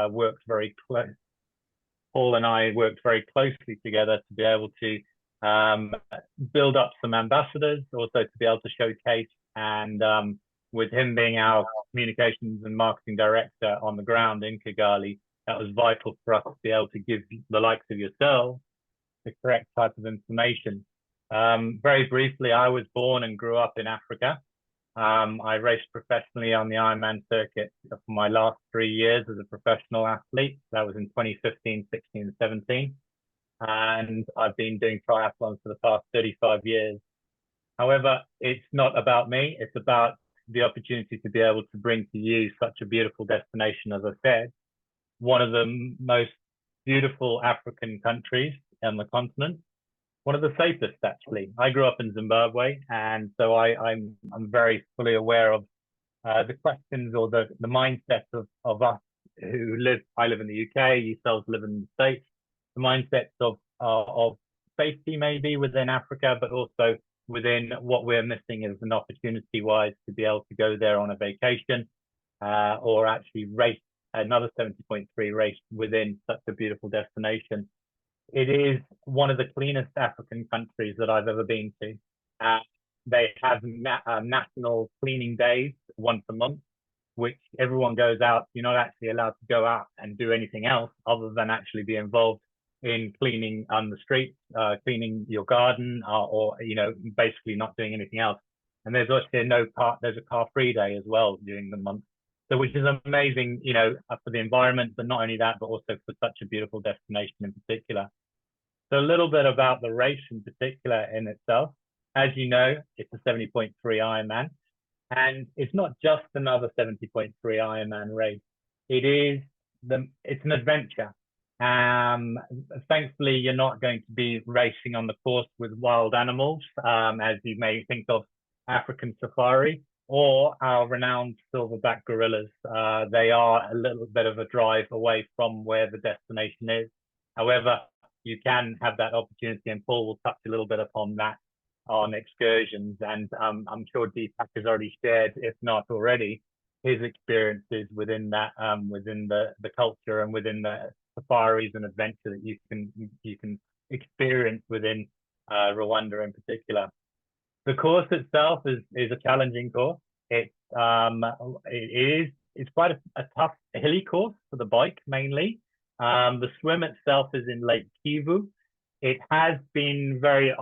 worked very close. Paul and I worked very closely together to be able to build up some ambassadors, also to be able to showcase. And with him being our communications and marketing director on the ground in Kigali, that was vital for us to be able to give the likes of yourselves the correct type of information. Very briefly, I was born and grew up in Africa. I raced professionally on the Ironman circuit for my last 3 years as a professional athlete. That was in 2015, 16, and 17. And I've been doing triathlons for the past 35 years. However, it's not about me. It's about the opportunity to be able to bring to you such a beautiful destination, as I said, one of the most beautiful African countries on the continent, one of the safest, actually. I grew up in Zimbabwe, and so I'm very fully aware of the questions or the mindset of us who live. I live in the UK, yourselves live in the States. The mindsets of safety maybe within Africa, but also within what we're missing is an opportunity-wise to be able to go there on a vacation or actually race another 70.3 race within such a beautiful destination. It is one of the cleanest African countries that I've ever been to. They have national cleaning days once a month, which everyone goes out. You're not actually allowed to go out and do anything else other than actually be involved in cleaning on the streets, cleaning your garden, or basically not doing anything else. And there's also there's a car-free day as well during the month. So which is amazing, for the environment, but not only that, but also for such a beautiful destination in particular. So a little bit about the race in particular in itself. As you know, it's a 70.3 Ironman, and it's not just another 70.3 Ironman race. It's an adventure. Thankfully, you're not going to be racing on the course with wild animals, as you may think of African safari or our renowned silverback gorillas. They are a little bit of a drive away from where the destination is. However, you can have that opportunity, and Paul will touch a little bit upon that on excursions. And I'm sure Deepak has already shared, if not already, his experiences within that, within the culture and within the safaris and adventure that you can experience within Rwanda in particular. The course itself is a challenging course. It's quite a tough hilly course for the bike mainly. The swim itself is in Lake Kivu. It has been very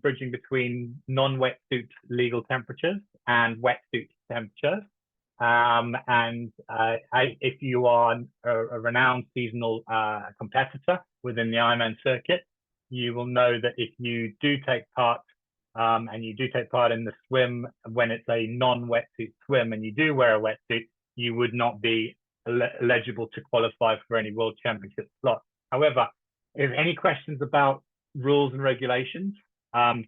bridging between non-wetsuit legal temperatures and wetsuit temperatures. If you are a renowned seasonal competitor within the Ironman circuit, you will know that if you do take part and you do take part in the swim when it's a non-wetsuit swim and you do wear a wetsuit, you would not be eligible to qualify for any World Championship slot. However, if any questions about rules and regulations,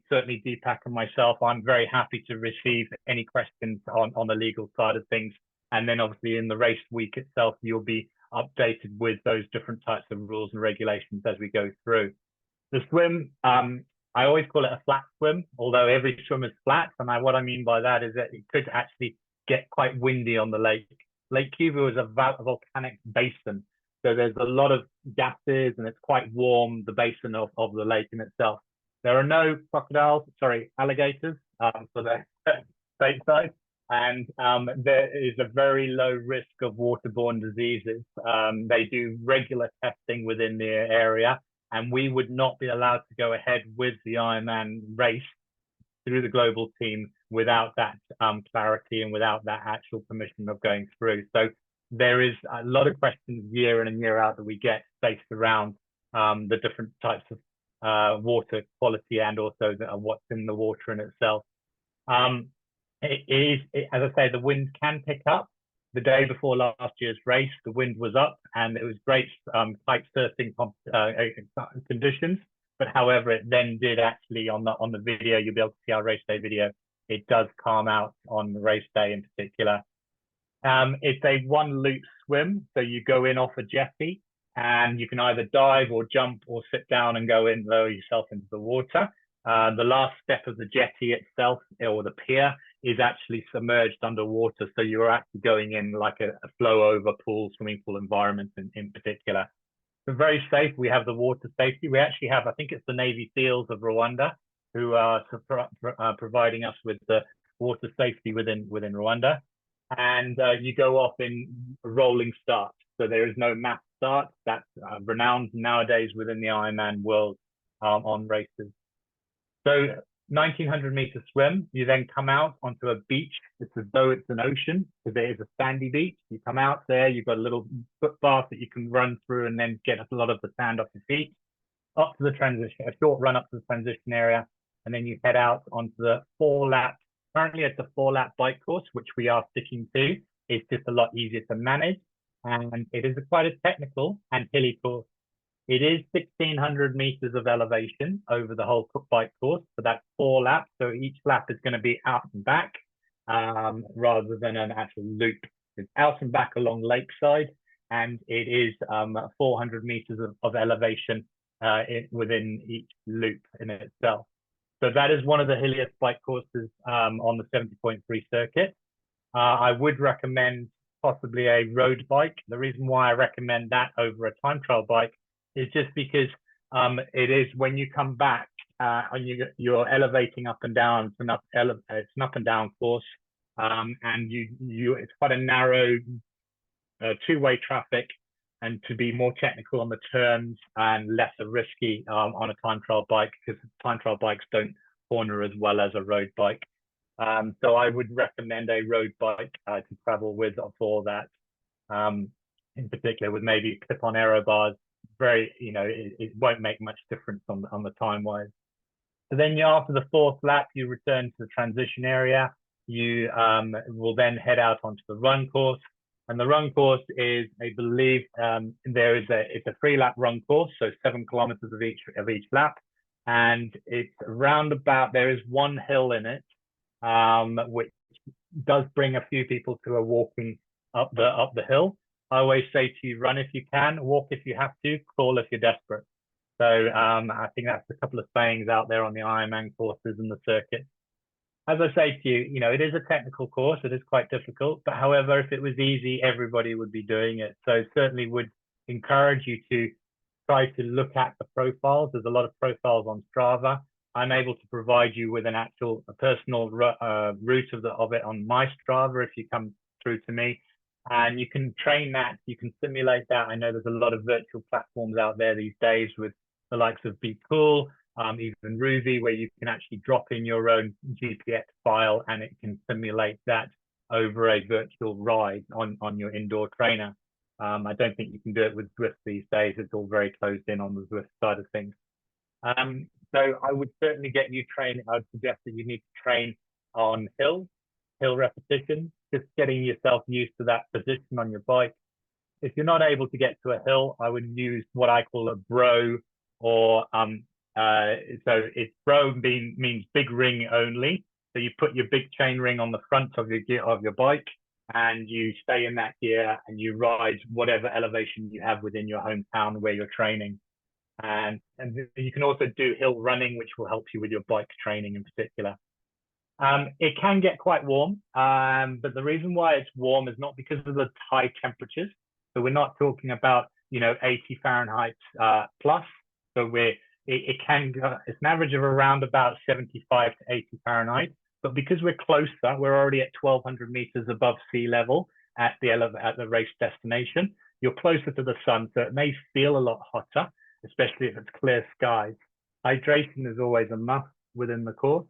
certainly Deepak and myself, I'm very happy to receive any questions on the legal side of things. And then obviously in the race week itself, you'll be updated with those different types of rules and regulations as we go through. The swim, I always call it a flat swim, although every swim is flat. And what I mean by that is that it could actually get quite windy on the lake. Lake Kivu is a volcanic basin. So there's a lot of gases and it's quite warm, the basin of the lake in itself. There are no alligators for the state side. And there is a very low risk of waterborne diseases. They do regular testing within the area, and we would not be allowed to go ahead with the Ironman race through the global team without that clarity and without that actual permission of going through. So there is a lot of questions year in and year out that we get based around the different types of water quality and also what's in the water in itself. As I say, the wind can pick up. The day before last year's race, the wind was up and it was great kite surfing conditions. But however, it then did actually on the video, you'll be able to see our race day video. It does calm out on the race day in particular. It's a one loop swim. So you go in off a jetty and you can either dive or jump or sit down and go in, lower yourself into the water. The last step of the jetty itself, or the pier, is actually submerged underwater. So you're actually going in like a flow over pool, swimming pool environment in particular. So very safe. We have the water safety. We actually have, I think it's the Navy SEALs of Rwanda who are providing us with the water safety within Rwanda. And you go off in rolling start. So there is no mass start. That's renowned nowadays within the Ironman world on races. So 1900-meter swim, you then come out onto a beach. It's as though it's an ocean because it is a sandy beach. You come out there, you've got a little footpath that you can run through and then get a lot of the sand off your feet. Up to the transition, a short run up to the transition area, and then you head out onto the 4-lap. Currently, it's a 4-lap bike course, which we are sticking to. It's just a lot easier to manage, and it is quite a technical and hilly course. It is 1,600 meters of elevation over the whole bike course, so that's 4 laps. So each lap is going to be out and back rather than an actual loop. It's out and back along lakeside, and it is 400 meters of elevation within each loop in itself. So that is one of the hilliest bike courses on the 70.3 circuit. I would recommend possibly a road bike. The reason why I recommend that over a time trial bike is just because it is when you come back and you're elevating up and down. It's an up and down course, and it's quite a narrow two-way traffic, and to be more technical on the turns and lesser risky on a time trial bike, because time trial bikes don't corner as well as a road bike. So I would recommend a road bike to travel with for that, in particular with maybe clip-on aero bars. Very, it won't make much difference on the time wise. So then after the 4th lap, you return to the transition area. You will then head out onto the run course. And the run course is, I believe, it's a 3-lap run course, so 7 kilometers of each lap. And it's around about, there is one hill in it, which does bring a few people to a walking up the hill. I always say to you, run if you can, walk if you have to, crawl if you're desperate. So I think that's a couple of sayings out there on the Ironman courses and the circuit. As I say to you, it is a technical course. It is quite difficult. But however, if it was easy, everybody would be doing it. So certainly would encourage you to try to look at the profiles. There's a lot of profiles on Strava. I'm able to provide you with a personal route of it on my Strava if you come through to me. And you can train that, you can simulate that. I know there's a lot of virtual platforms out there these days with the likes of Be Cool, even Ruby, where you can actually drop in your own GPS file and it can simulate that over a virtual ride on your indoor trainer. I don't think you can do it with Zwift these days. It's all very closed in on the Zwift side of things. So I would certainly get you training. I would suggest that you need to train on hill repetition, just getting yourself used to that position on your bike. If you're not able to get to a hill, I would use what I call a bro, or so it's bro means big ring only. So you put your big chain ring on the front of your bike, and you stay in that gear and you ride whatever elevation you have within your hometown where you're training. And you can also do hill running, which will help you with your bike training in particular. It can get quite warm, but the reason why it's warm is not because of the high temperatures. So we're not talking about 80 Fahrenheit plus. So it's an average of around about 75 to 80 Fahrenheit. But because we're closer, we're already at 1,200 meters above sea level at the race destination. You're closer to the sun, so it may feel a lot hotter, especially if it's clear skies. Hydration is always a must within the course.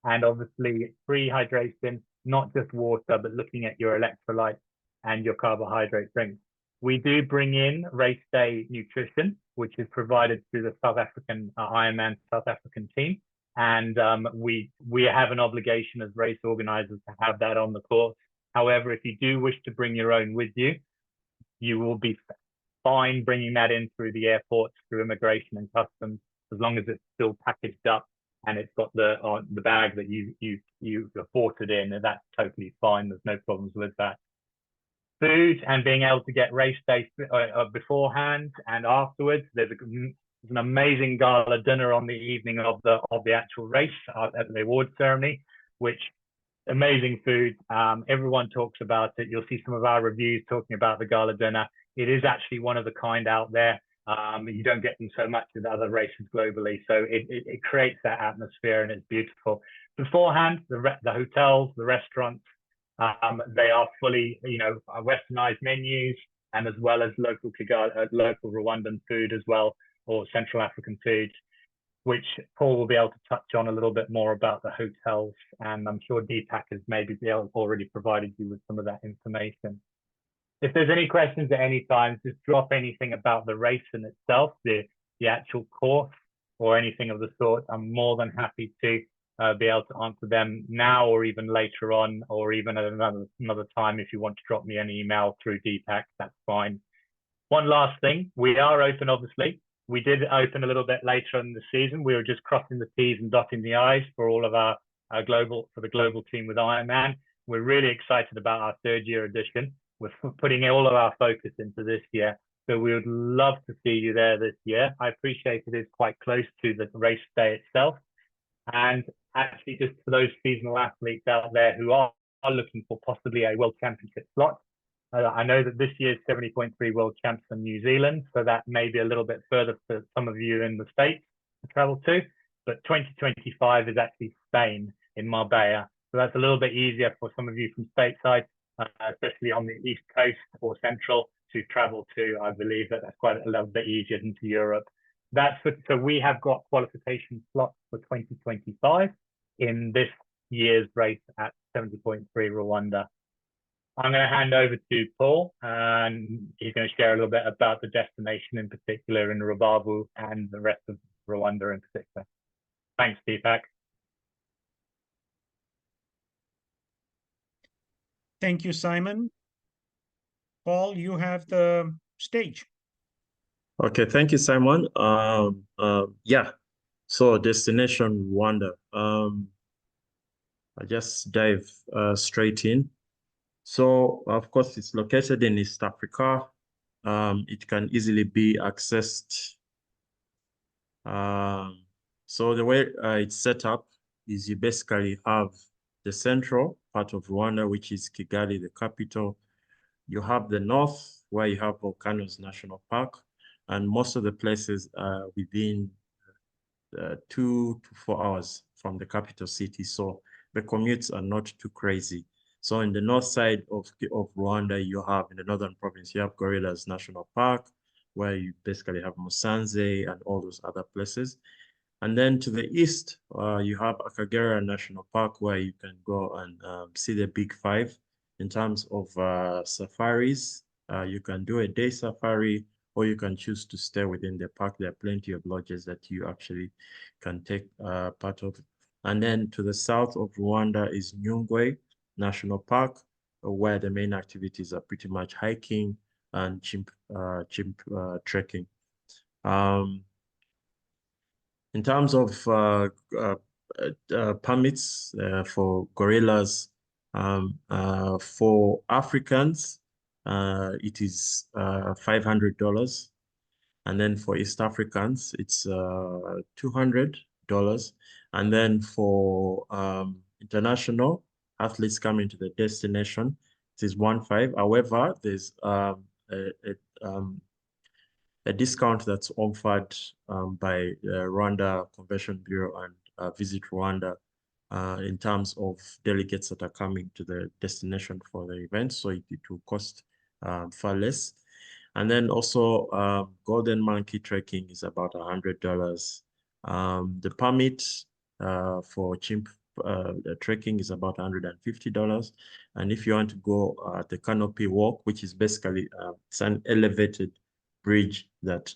And obviously free hydration, not just water, but looking at your electrolytes and your carbohydrate drinks. We do bring in race day nutrition, which is provided through the South African Ironman South African team. And we have an obligation as race organizers to have that on the course. However, if you do wish to bring your own with you, you will be fine bringing that in through the airports, through immigration and customs, as long as it's still packaged up and it's got the bag that you bought it in, and that's totally fine. There's no problems with that. Food and being able to get race day beforehand and afterwards. There's an amazing gala dinner on the evening of the actual race at the award ceremony, which amazing food. Everyone talks about it. You'll see some of our reviews talking about the gala dinner. It is actually one of a kind out there. You don't get them so much in other races globally. So it creates that atmosphere and it's beautiful. Beforehand, the hotels, the restaurants, they are fully, westernized menus and as well as local local Rwandan food as well, or Central African food, which Paul will be able to touch on a little bit more about the hotels. And I'm sure Deepak has maybe already provided you with some of that information. If there's any questions at any time, just drop anything about the race in itself, the actual course, or anything of the sort. I'm more than happy to be able to answer them now or even later on, or even at another time. If you want to drop me an email through Deepak, that's fine. One last thing, we are open, obviously. We did open a little bit later in the season. We were just crossing the T's and dotting the I's for all of our for the global team with Ironman. We're really excited about our third year edition. We're putting all of our focus into this year. So we would love to see you there this year. I appreciate it is quite close to the race day itself. And actually, just for those seasonal athletes out there who are looking for possibly a World Championship slot, I know that this year's 70.3 World Champs in New Zealand, so that may be a little bit further for some of you in the States to travel to. But 2025 is actually Spain in Marbella. So that's a little bit easier for some of you from stateside, especially on the East Coast or Central, to travel to. I believe that's quite a little bit easier than to Europe. So we have got qualification slots for 2025 in this year's race at 70.3 Rwanda. I'm going to hand over to Paul, and he's going to share a little bit about the destination in particular in Rubavu and the rest of Rwanda in particular. Thanks, Deepak. Thank you, Simon. Paul, you have the stage. Okay, thank you, Simon. Yeah, so destination Rwanda. I just dive straight in. So, of course, it's located in East Africa. It can easily be accessed. So the way it's set up is you basically have the central part of Rwanda, which is Kigali, the capital. You have the north, where you have Volcanoes National Park, and most of the places are within 2 to 4 hours from the capital city. So the commutes are not too crazy. So in the north side of Rwanda, you have, in the northern province, you have Gorillas National Park, where you basically have Musanze and all those other places. And then to the east, you have Akagera National Park, where you can go and see the Big Five. In terms of safaris, you can do a day safari, or you can choose to stay within the park. There are plenty of lodges that you actually can take part of. And then to the south of Rwanda is Nyungwe National Park, where the main activities are pretty much hiking and chimp trekking. In terms of permits for gorillas, for Africans, it is $500. And then for East Africans, it's $200. And then for international athletes coming to the destination, it is $1,500. However, there's a discount that's offered by Rwanda Convention Bureau and Visit Rwanda in terms of delegates that are coming to the destination for the event. So it will cost far less. And then also Golden Monkey trekking is about $100. The permit for chimp trekking is about $150. And if you want to go the canopy walk, which is basically it's an elevated bridge that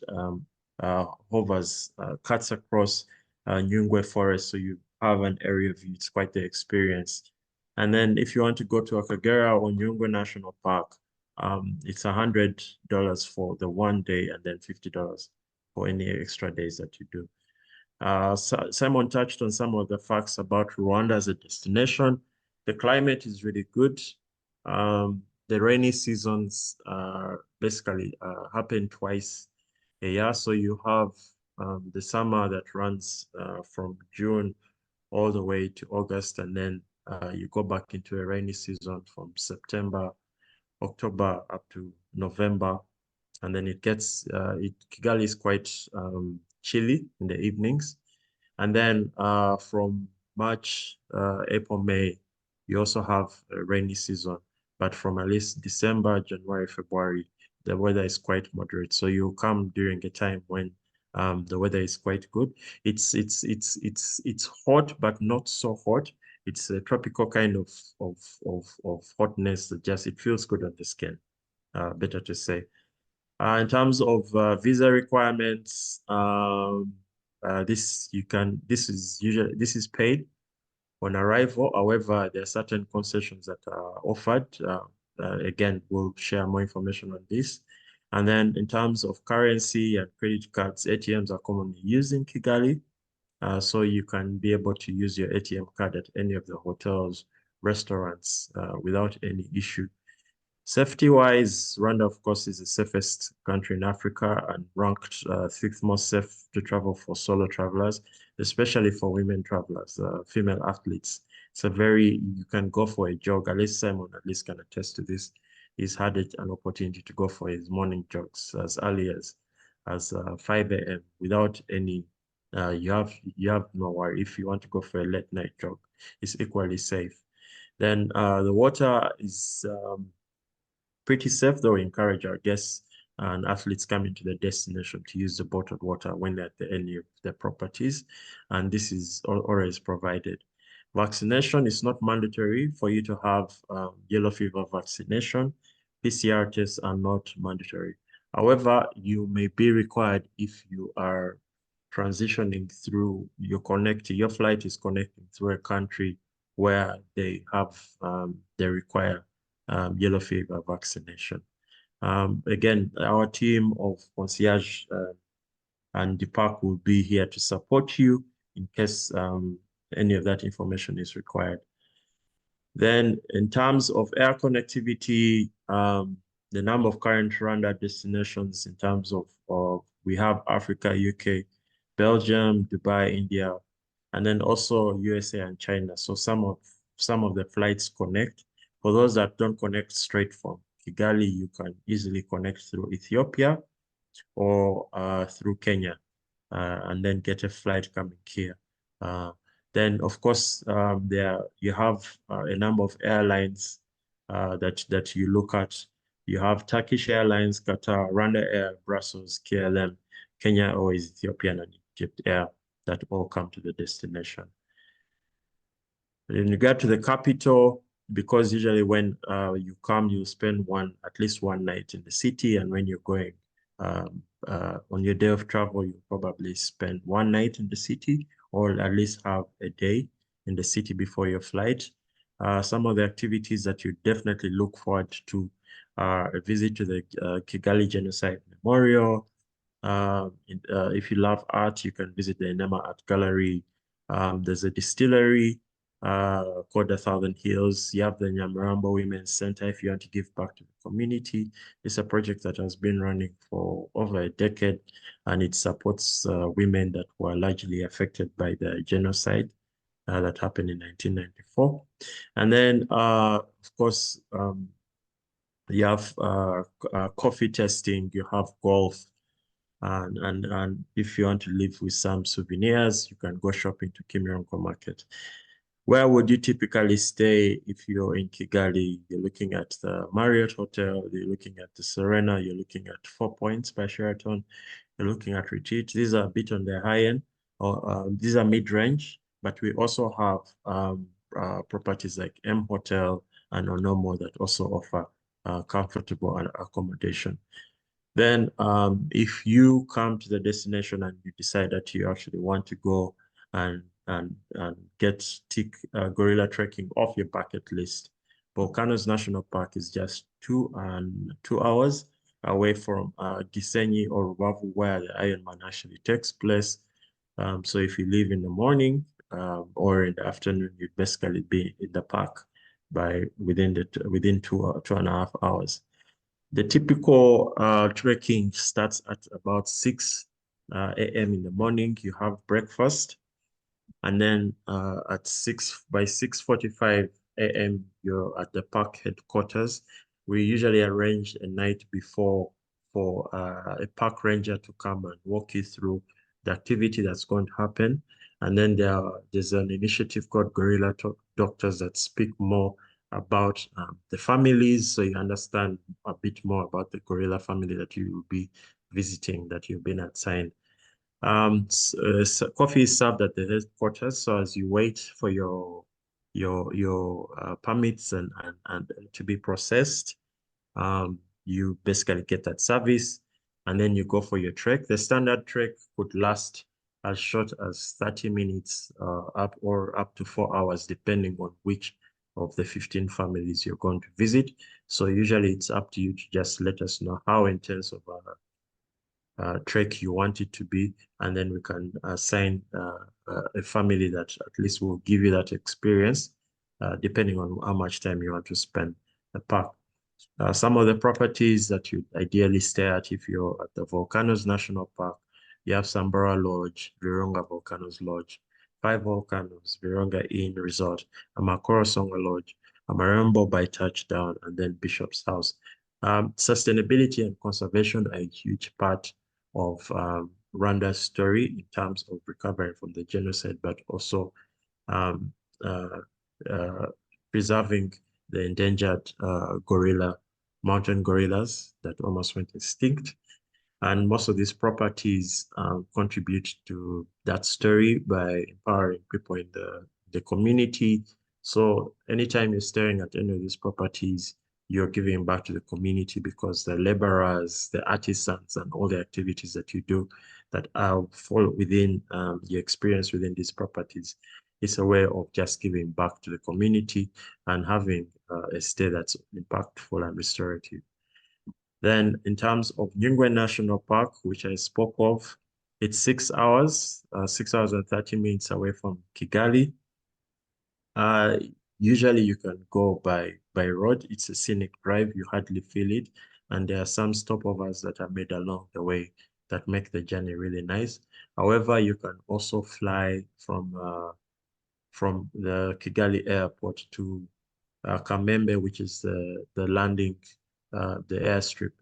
hovers, cuts across Nyungwe Forest, so you have an area view. It's quite the experience. And then if you want to go to Akagera or Nyungwe National Park, it's $100 for the 1 day and then $50 for any extra days that you do. Simon touched on some of the facts about Rwanda as a destination. The climate is really good. The rainy seasons basically happen twice a year. So you have the summer that runs from June all the way to August, and then you go back into a rainy season from September, October up to November, and then it gets Kigali is quite chilly in the evenings, and then from March, April, May, you also have a rainy season, but from at least December, January, February, the weather is quite moderate. So you come during a time when the weather is quite good. It's hot, but not so hot. It's a tropical kind of hotness that just it feels good on the skin. Better to say. In terms of visa requirements, this is paid on arrival. However, there are certain concessions that are offered. Again, we'll share more information on this. And then in terms of currency and credit cards, ATMs are commonly used in Kigali. So you can be able to use your ATM card at any of the hotels, restaurants without any issue. Safety-wise, Rwanda, of course, is the safest country in Africa and ranked 6th most safe to travel for solo travelers, especially for women travelers, female athletes. It's you can go for a jog. At least Simon at least can attest to this. He's had an opportunity to go for his morning jogs as early as 5 a.m. without any, you have no worry. If you want to go for a late night jog, it's equally safe. Then the water is pretty safe, though. We encourage our guests and athletes coming to the destination to use the bottled water when they're at any of their properties, and this is always provided. Vaccination is not mandatory for you to have yellow fever vaccination. PCR tests are not mandatory. However, you may be required if you are transitioning through, your flight is connecting through a country where they have, they require yellow fever vaccination. Again, our team of concierge and the park will be here to support you in case any of that information is required. Then in terms of air connectivity, the number of current Rwanda destinations in terms of we have Africa, UK, Belgium, Dubai, India, and then also USA and China. So some of the flights connect. For those that don't connect straight from Kigali, you can easily connect through Ethiopia or through Kenya, and then get a flight coming here. Then, of course, you have a number of airlines that you look at. You have Turkish Airlines, Qatar, Rwanda Air, Brussels, KLM, Kenya Airways, Ethiopian, and Egypt Air that all come to the destination. In regard to the capital, because usually when you come, you spend at least one night in the city, and when you're going on your day of travel, you probably spend one night in the city, or at least have a day in the city before your flight. Some of the activities that you definitely look forward to are a visit to the Kigali Genocide Memorial. If you love art, you can visit the Enema Art Gallery. There's a distillery called 1,000 Hills. You have the Nyamirambo Women's Center if you want to give back to the community. It's a project that has been running for over a decade, and it supports women that were largely affected by the genocide that happened in 1994. And then, of course, you have coffee testing, you have golf, and if you want to live with some souvenirs, you can go shopping to Kimironko Market. Where would you typically stay if you're in Kigali? You're looking at the Marriott Hotel, you're looking at the Serena, you're looking at 4 Points by Sheraton, you're looking at Retreat. These are a bit on the high end, or these are mid-range, but we also have properties like M Hotel and Onomo that also offer comfortable accommodation. Then if you come to the destination and you decide that you actually want to go and tick gorilla trekking off your bucket list, Volcanoes National Park is just 2 hours away from Gisenyi or Rubavu, where the Ironman actually takes place. So if you leave in the morning or in the afternoon, you'd basically be in the park within 2.5 hours. The typical trekking starts at about 6 a.m. in the morning, you have breakfast. And then by 6:45 a.m., you're at the park headquarters. We usually arrange a night before for a park ranger to come and walk you through the activity that's going to happen. And then there's an initiative called Gorilla Doctors that speak more about the families, so you understand a bit more about the gorilla family that you will be visiting, that you've been assigned. Coffee is served at the headquarters, so as you wait for your permits and to be processed, you basically get that service, and then you go for your trek. The standard trek could last as short as 30 minutes up to 4 hours, depending on which of the 15 families you're going to visit. So usually it's up to you to just let us know how intense of trek you want it to be, and then we can assign a family that at least will give you that experience, depending on how much time you want to spend at the park. Some of the properties that you ideally stay at if you're at the Volcanoes National Park, you have Sambora Lodge, Virunga Volcanoes Lodge, Five Volcanoes, Virunga Inn Resort, Amakoro Songa Lodge, Amarembo by Touchdown, and then Bishop's House. Sustainability and conservation are a huge part of Rwanda's story in terms of recovering from the genocide, but also preserving the endangered mountain gorillas that almost went extinct. And most of these properties contribute to that story by empowering people in the community. So anytime you're staring at any of these properties, you're giving back to the community, because the laborers, the artisans, and all the activities that you do that fall within your experience within these properties, it's a way of just giving back to the community and having a stay that's impactful and restorative. Then in terms of Nyungwe National Park, which I spoke of, it's 6 hours, 6 hours and 30 minutes away from Kigali. Usually you can go by road. It's a scenic drive. You hardly feel it. And there are some stopovers that are made along the way that make the journey really nice. However, you can also fly from the Kigali airport to Kamembe, which is the landing, the airstrip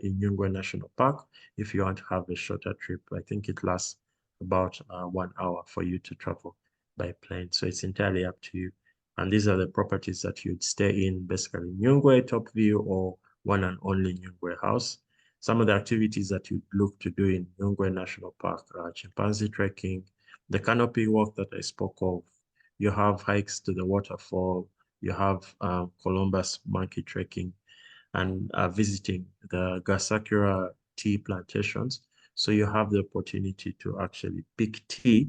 in Nyungwe National Park. If you want to have a shorter trip, I think it lasts about 1 hour for you to travel by plane. So it's entirely up to you. And these are the properties that you'd stay in, basically Nyungwe, Top View, or one and only Nyungwe House. Some of the activities that you'd look to do in Nyungwe National Park are chimpanzee trekking, the canopy walk that I spoke of. You have hikes to the waterfall. You have Columbus monkey trekking, and visiting the Gasakura tea plantations. So you have the opportunity to actually pick tea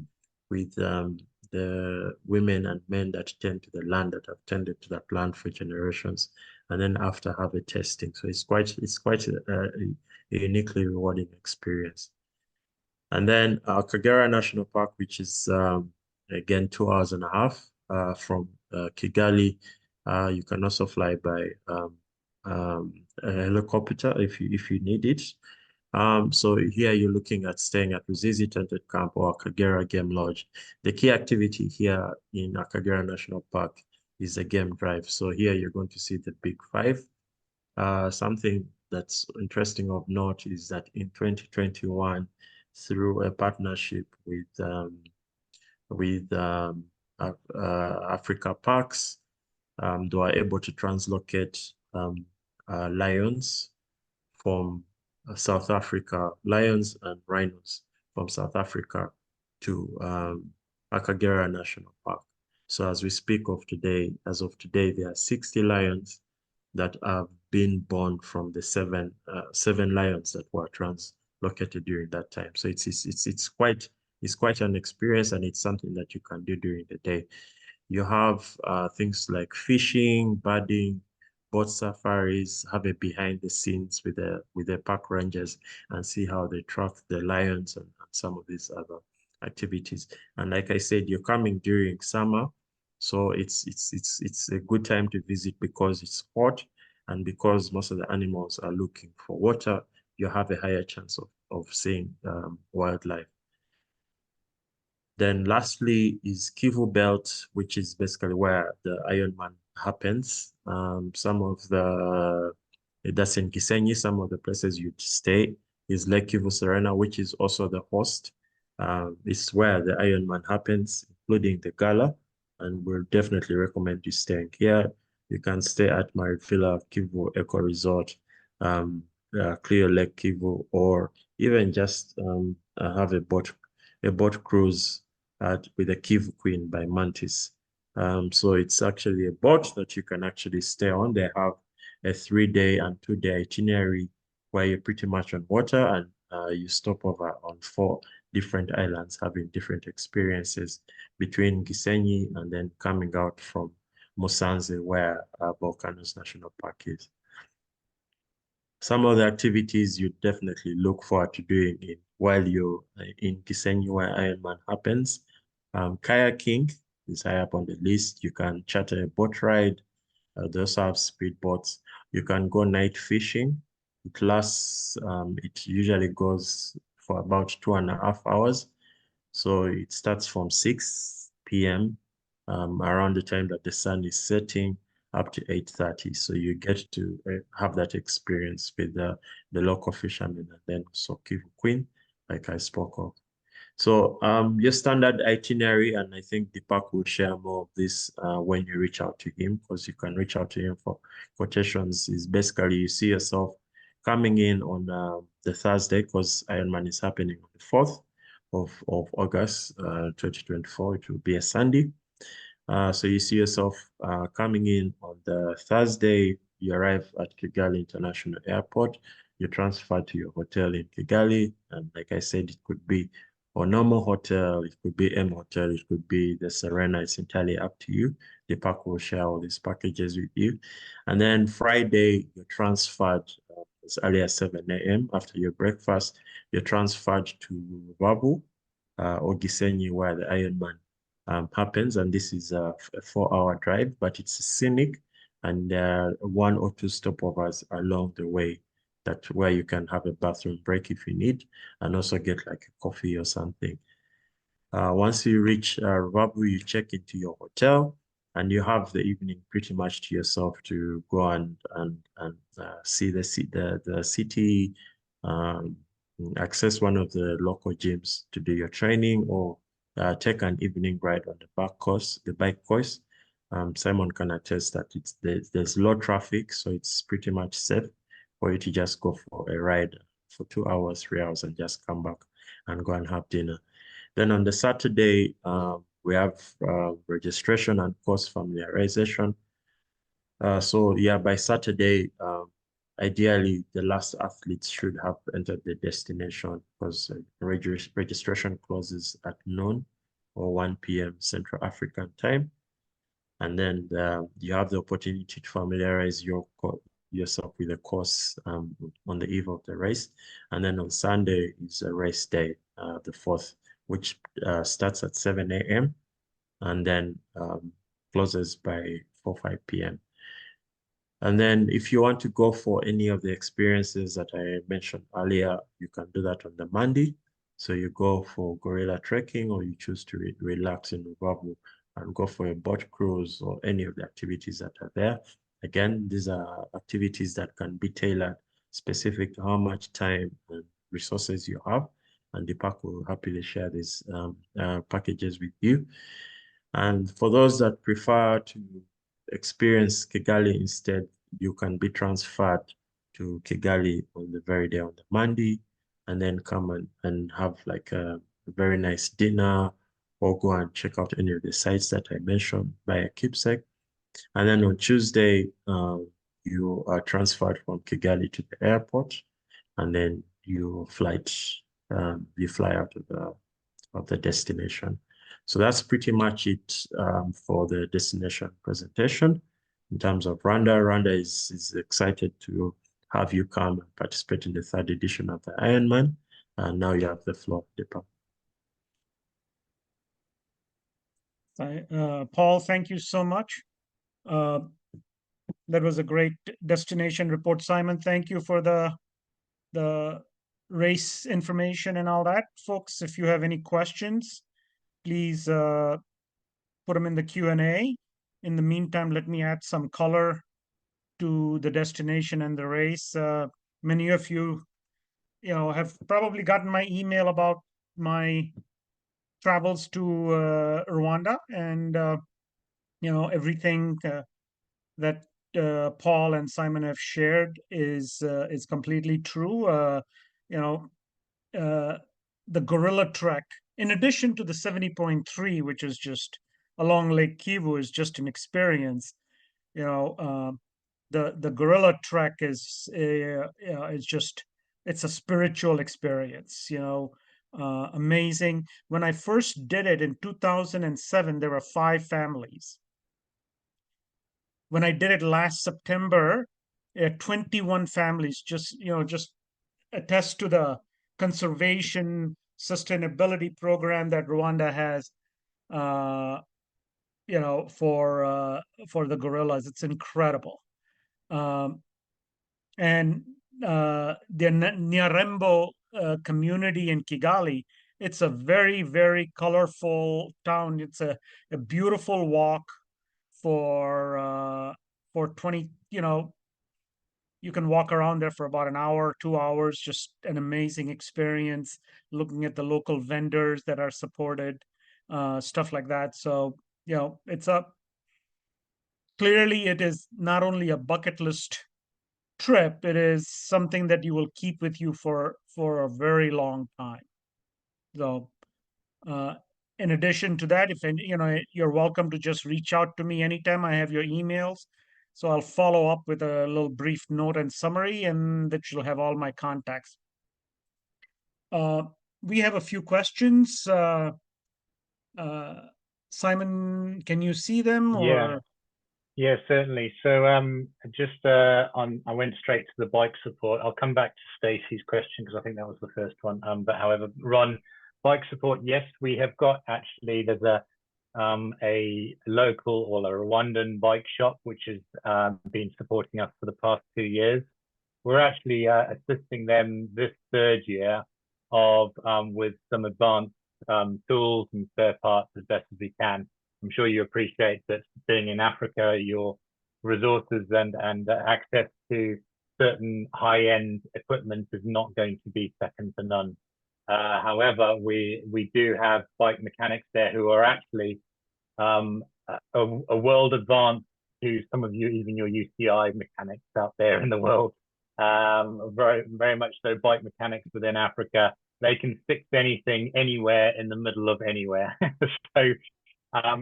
with the women and men that tend to the land, that have tended to that land for generations, and then after have a tasting. So it's quite a uniquely rewarding experience. And then Kagera National Park, which is again 2.5 hours from Kigali. You can also fly by a helicopter if you need it. So here you're looking at staying at Ruzizi Tented Camp or Kagera Game Lodge. The key activity here in Kagera National Park is a game drive. So here you're going to see the Big Five. Something that's interesting of note is that in 2021, through a partnership with Africa Parks, they were able to translocate lions from South Africa, lions and rhinos from South Africa to Akagera National Park. So as we speak of today, as of today, there are 60 lions that have been born from the seven lions that were translocated during that time. So it's quite an experience, and it's something that you can do during the day. You have things like fishing, birding, boat safaris, have a behind the scenes with the park rangers and see how they track the lions and some of these other activities. And like I said, you're coming during summer, so it's a good time to visit because it's hot and because most of the animals are looking for water. you have a higher chance of seeing wildlife. Then lastly is Kivu Belt, which is basically where the Ironman happens. That's in Gisenyi, some of the places you'd stay is Lake Kivu Serena, which is also the host. It's where the Ironman happens, including the gala, and we'll definitely recommend you staying here. You can stay at Marifila Kivu Eco Resort, Clear Lake Kivu, or even just have a boat cruise with the Kivu Queen by Mantis. So it's actually a boat that you can actually stay on. They have a 3-day and 2-day itinerary where you're pretty much on water, and you stop over on 4 different islands, having different experiences between Gisenyi and then coming out from Musanze, where Volcanoes National Park is. Some of the activities you definitely look forward to doing while you're in Gisenyi, where Ironman happens. Kayaking is high up on the list. You can charter a boat ride. They also have speedboats. You can go night fishing. It lasts, it usually goes for about 2.5 hours. So it starts from 6 p.m. Around the time that the sun is setting up to 8:30. So you get to have that experience with the local fishermen, and then also Kivu Queen, like I spoke of. So your standard itinerary, and I think Deepak will share more of this when you reach out to him, because you can reach out to him for quotations, is basically you see yourself coming in on the Thursday, because Ironman is happening on the 4th of August 2024. It will be a Sunday. So you see yourself coming in on the Thursday. You arrive at Kigali International Airport. You transfer to your hotel in Kigali. And like I said, it could be a normal hotel, it could be M Hotel, it could be the Serena. It's entirely up to you. The park will share all these packages with you. And then Friday, you're transferred as early as 7 a.m. After your breakfast, you're transferred to Rubavu or Gisenyi, where the Ironman happens. And this is a 4-hour drive, but it's scenic, and there are 1 or 2 stopovers along the way where you can have a bathroom break if you need, and also get like a coffee or something. Once you reach Rubavu, you check into your hotel, and you have the evening pretty much to yourself to go and see the city, access one of the local gyms to do your training, or take an evening ride on the bike course. Simon can attest that there's low traffic, so it's pretty much safe for you to just go for a ride for 2 hours, 3 hours, and just come back and go and have dinner. Then on the Saturday, we have registration and course familiarization. So yeah, by Saturday, ideally, the last athletes should have entered the destination, because registration closes at noon or 1 p.m. Central African time. And then you have the opportunity to familiarize yourself with the course on the eve of the race. And then on Sunday is a race day, the 4th, which starts at 7 a.m. and then closes by 4-5 p.m. And then if you want to go for any of the experiences that I mentioned earlier, you can do that on the Monday. So you go for gorilla trekking, or you choose to relax in Rubavu and go for a boat cruise, or any of the activities that are there. Again, these are activities that can be tailored specific to how much time and resources you have. And the park will happily share these packages with you. And for those that prefer to experience Kigali instead, you can be transferred to Kigali on the very day on the Monday, and then come and have like a very nice dinner, or go and check out any of the sites that I mentioned via Keepsake. And then on Tuesday, you are transferred from Kigali to the airport, and then you fly out of the destination. So that's pretty much it for the destination presentation. In terms of Rwanda, Rwanda is excited to have you come and participate in the 3rd edition of the Ironman. And now you have the floor, Deepak. Paul, thank you so much. That was a great destination report. Simon, thank you for the the race information and all that. Folks, if you have any questions, please put them in the Q&A. In the meantime, let me add some color to the destination and the race. Many of you, have probably gotten my email about my travels to Rwanda, and everything that Paul and Simon have shared is completely true. The gorilla trek, in addition to the 70.3, which is just along Lake Kivu, is just an experience. The gorilla trek is it's a spiritual experience. Amazing. When I first did it in 2007, there were 5 families. When I did it last September, 21 families. Just attest to the conservation sustainability program that Rwanda has, for the gorillas. It's incredible. And the Nyarembo community in Kigali, it's a very, very colorful town. It's a beautiful walk for 20, you can walk around there for about an hour, 2 hours, just an amazing experience, looking at the local vendors that are supported, stuff like that. So, it's clearly it is not only a bucket list trip, it is something that you will keep with you for a very long time. So, in addition to that, if you're welcome to just reach out to me anytime. I have your emails, so I'll follow up with a little brief note and summary, and that you'll have all my contacts. We have a few questions. Simon, can you see them? Or Yeah, certainly. So just I went straight to the bike support. I'll come back to Stacey's question because I think that was the first one. But however, Ron, bike support, yes, we have got actually, there's a local or a Rwandan bike shop which has been supporting us for the past 2 years. We're actually assisting them this 3rd year with some advanced tools and spare parts as best as we can. I'm sure you appreciate that being in Africa, your resources and access to certain high-end equipment is not going to be second to none. However, we do have bike mechanics there who are actually a world advanced to some of you, even your UCI mechanics out there in the world. Very, very much so bike mechanics within Africa. They can fix anything anywhere in the middle of anywhere. So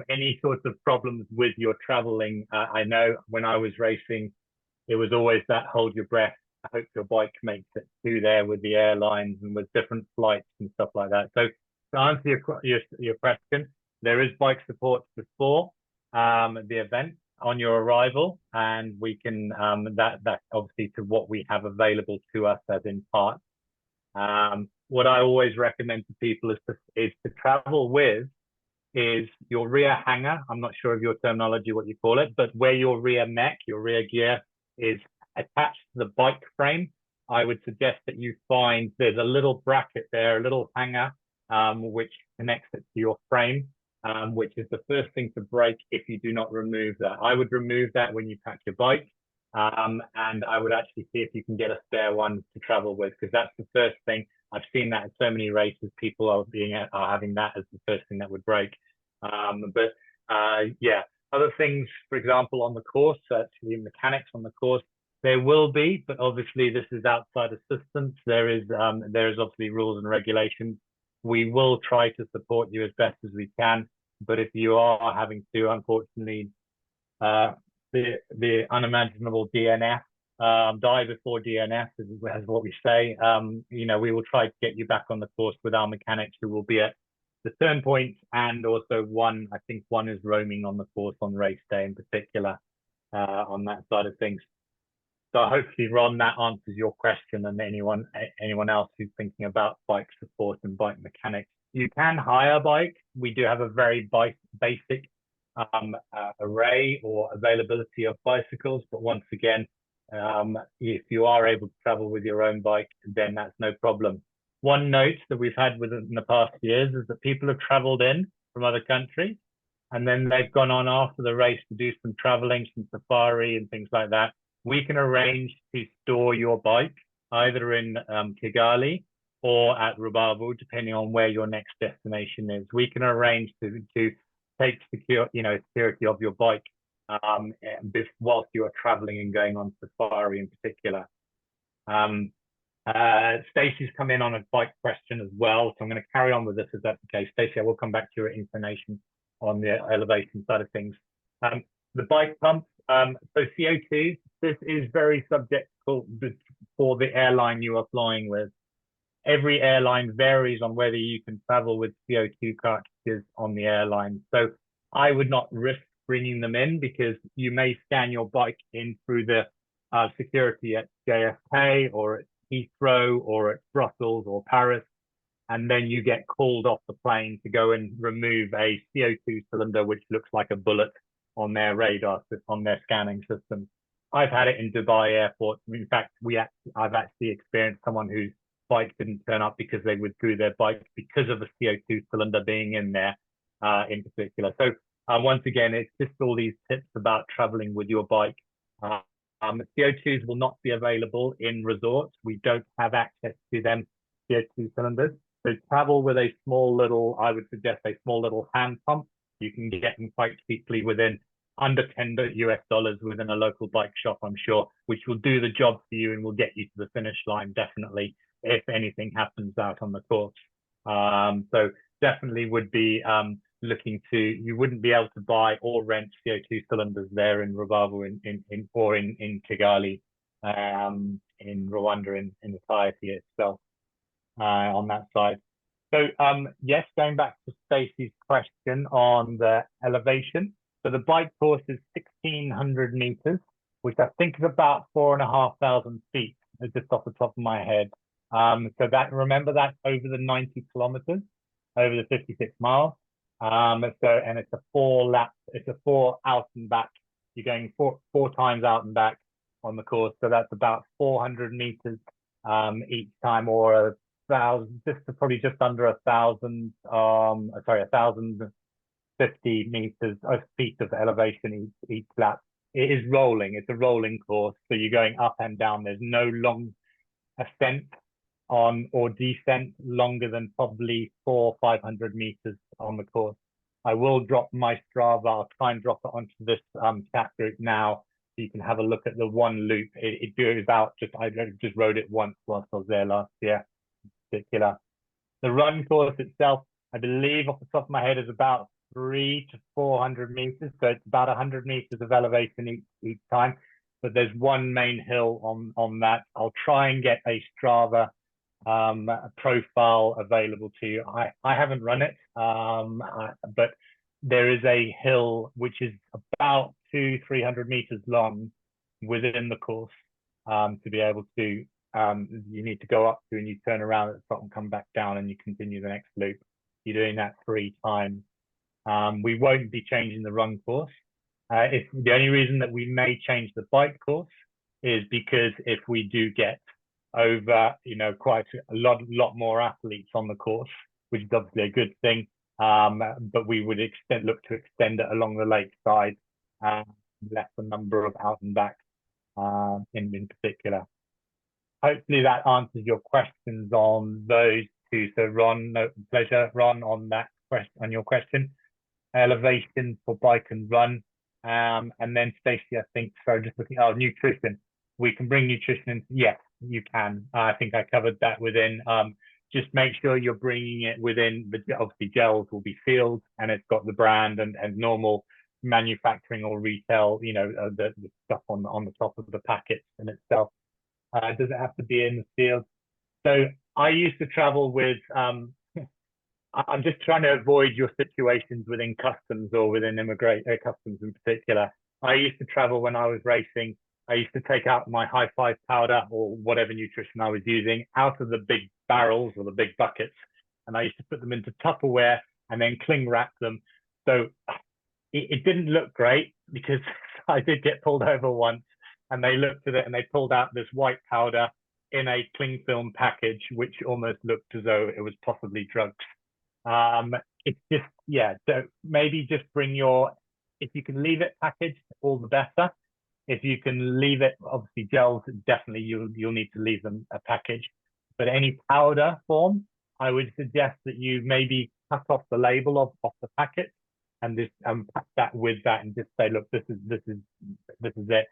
any sorts of problems with your traveling, I know when I was racing, it was always that hold your breath. I hope your bike makes it through there with the airlines and with different flights and stuff like that. So to answer your question, there is bike support before the event on your arrival, and we can that obviously to what we have available to us as in parts. What I always recommend to people is to travel with is your rear hanger. I'm not sure of your terminology, what you call it, but where your rear mech, your rear gear is attached to the bike frame, I would suggest that you find there's a little bracket there, a little hanger, which connects it to your frame, which is the first thing to break if you do not remove that. I would remove that when you pack your bike, and I would actually see if you can get a spare one to travel with, because that's the first thing. I've seen that in so many races, people are having that as the first thing that would break. Yeah, other things, for example, on the course, actually mechanics on the course, there will be, but obviously this is outside assistance. There is obviously rules and regulations. We will try to support you as best as we can, but if you are having to, unfortunately, the unimaginable DNF, die before DNF is what we say. We will try to get you back on the course with our mechanics who will be at the turn point, and also I think one is roaming on the course on race day in particular, on that side of things. So hopefully, Ron, that answers your question, and anyone else who's thinking about bike support and bike mechanics. You can hire a bike. We do have a very basic array or availability of bicycles, but once again, If you are able to travel with your own bike, then that's no problem. One note that we've had within the past years is that people have traveled in from other countries, and then they've gone on after the race to do some traveling, some safari and things like that. We can arrange to store your bike either in Kigali or at Rubavu, depending on where your next destination is. We can arrange to take security of your bike whilst you are traveling and going on safari in particular. Stacey's come in on a bike question as well, so I'm going to carry on with this if that's okay. Stacey, I will come back to your information on the elevation side of things. The bike pump, so CO2, this is very subjective for the airline you are flying with. Every airline varies on whether you can travel with CO2 cartridges on the airline. So I would not risk bringing them in, because you may scan your bike in through the security at JFK or at Heathrow or at Brussels or Paris, and then you get called off the plane to go and remove a CO2 cylinder which looks like a bullet on their radar, on their scanning system. I've had it in Dubai airport. In fact, I've actually experienced someone whose bike didn't turn up because they withdrew their bike because of the CO2 cylinder being in there in particular. So once again, it's just all these tips about traveling with your bike. CO2s will not be available in resorts. We don't have access to them, CO2 cylinders. So travel with a small little, I would suggest a small little hand pump. You can get them quite cheaply within under $10 US within a local bike shop, I'm sure, which will do the job for you and will get you to the finish line, definitely, if anything happens out on the course. So definitely would be looking to, you wouldn't be able to buy or rent CO2 cylinders there in Rubavu or in Kigali, in Rwanda in entirety itself on that side. So yes, going back to Stacey's question on the elevation. So the bike course is 1,600 meters, which I think is about 4,500 feet, just off the top of my head. So that, remember that over the 90 kilometers, over the 56 miles. And it's a 4 lap, it's a 4 out and back. You're going four times out and back on the course. So that's about 400 meters each time, or 1,000, probably just under 1,000, 1,050 meters of feet of elevation each lap. It is rolling. It's a rolling course. So you're going up and down. There's no long ascent or descent longer than probably 400 or 500 meters on the course. I will drop my Strava. I'll try and drop it onto this chat group now, so you can have a look at the one loop. It goes out. I just rode it once whilst I was there last year, in particular. The run course itself, I believe off the top of my head, is about 300 to 400 meters. So it's about 100 meters of elevation each time. But there's one main hill on that. I'll try and get a Strava profile available to you. I haven't run it, but there is a hill which is about 200-300 meters long within the course to be able to, you need to go up to and you turn around at the top and come back down and you continue the next loop. You're doing that 3 times. We won't be changing the run course. If the only reason that we may change the bike course is because if we do get over, quite a lot more athletes on the course, which is obviously a good thing, but we would look to extend it along the lakeside, less the number of out and back in particular. Hopefully that answers your questions on those two. So Ron, no pleasure, Ron, on that question, on your question. Elevation for bike and run. And then Stacey, I think, so just looking, nutrition. We can bring nutrition in. Yes, you can. I think I covered that within. Just make sure you're bringing it within. Obviously, gels will be sealed and it's got the brand and normal manufacturing or retail, the stuff on the top of the packet in itself. Does it have to be in the field? So I used to travel with, I'm just trying to avoid your situations within customs or within customs in particular. I used to travel when I was racing. I used to take out my high five powder or whatever nutrition I was using out of the big barrels or the big buckets. And I used to put them into Tupperware and then cling wrap them. So it didn't look great because I did get pulled over once and they looked at it and they pulled out this white powder in a cling film package, which almost looked as though it was possibly drugs. It's just, yeah, so maybe just bring your, if you can leave it packaged, all the better. If you can leave it, obviously gels, definitely you'll need to leave them a package. But any powder form, I would suggest that you maybe cut off the label off the packet and just pack that with that and just say, look, this is it.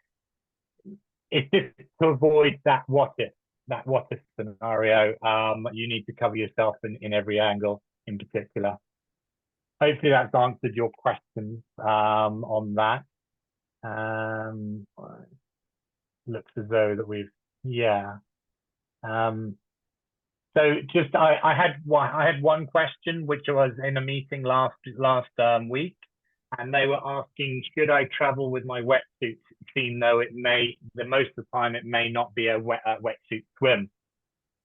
It's just to avoid that what if scenario. You need to cover yourself in every angle in particular. Hopefully that's answered your questions on that. Looks as though that we've, yeah. So just I had one question which was in a meeting last week, and they were asking, should I travel with my wetsuit, even though most of the time it may not be a wetsuit swim.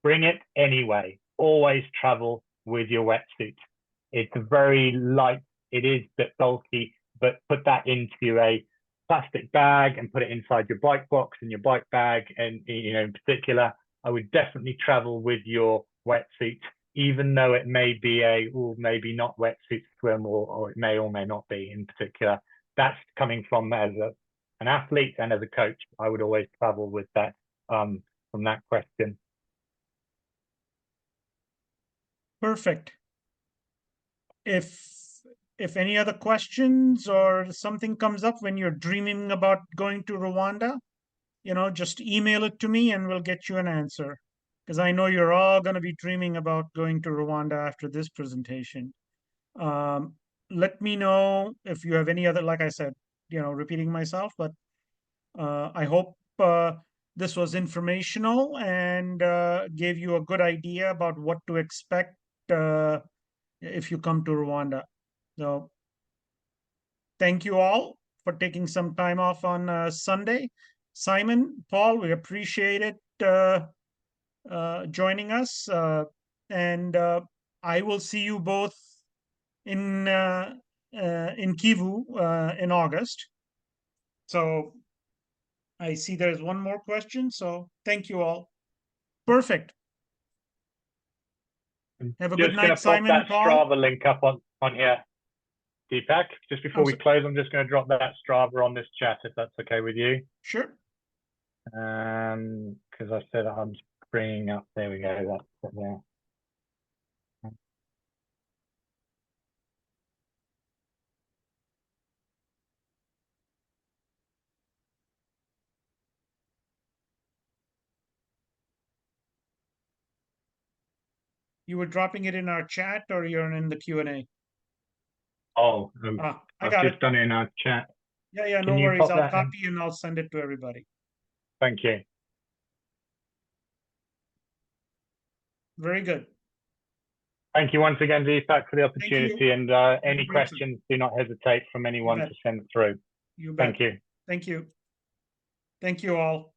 Bring it anyway. Always travel with your wetsuit. It's very light. It is a bit bulky, but put that into a plastic bag and put it inside your bike box and your bike bag. And in particular, I would definitely travel with your wetsuit, even though it may be maybe not wetsuit swim, or it may or may not be in particular. That's coming from as an athlete and as a coach. I would always travel with that from that question. Perfect. If any other questions or something comes up when you're dreaming about going to Rwanda, just email it to me and we'll get you an answer. Because I know you're all going to be dreaming about going to Rwanda after this presentation. Let me know if you have any other, like I said, repeating myself, but I hope this was informational and gave you a good idea about what to expect if you come to Rwanda. So thank you all for taking some time off on Sunday. Simon, Paul, we appreciate it joining us. And I will see you both in Kivu in August. So I see there's one more question. So thank you all. Perfect. Have a good night, Simon. Just going to pop that Strava link up on here, Deepak. Just before we close, I'm just going to drop that Strava on this chat, if that's okay with you. Sure. Because I said I'm bringing up. There we go. That's it there. You were dropping it in our chat, or you're in the Q&A? Oh, I got just done it in our chat. Yeah, no worries. I'll copy and I'll send it to everybody. Thank you. Very good. Thank you once again, Deepak, for the opportunity. And any questions, do not hesitate from anyone to send through. You bet. Thank you. Thank you. Thank you all.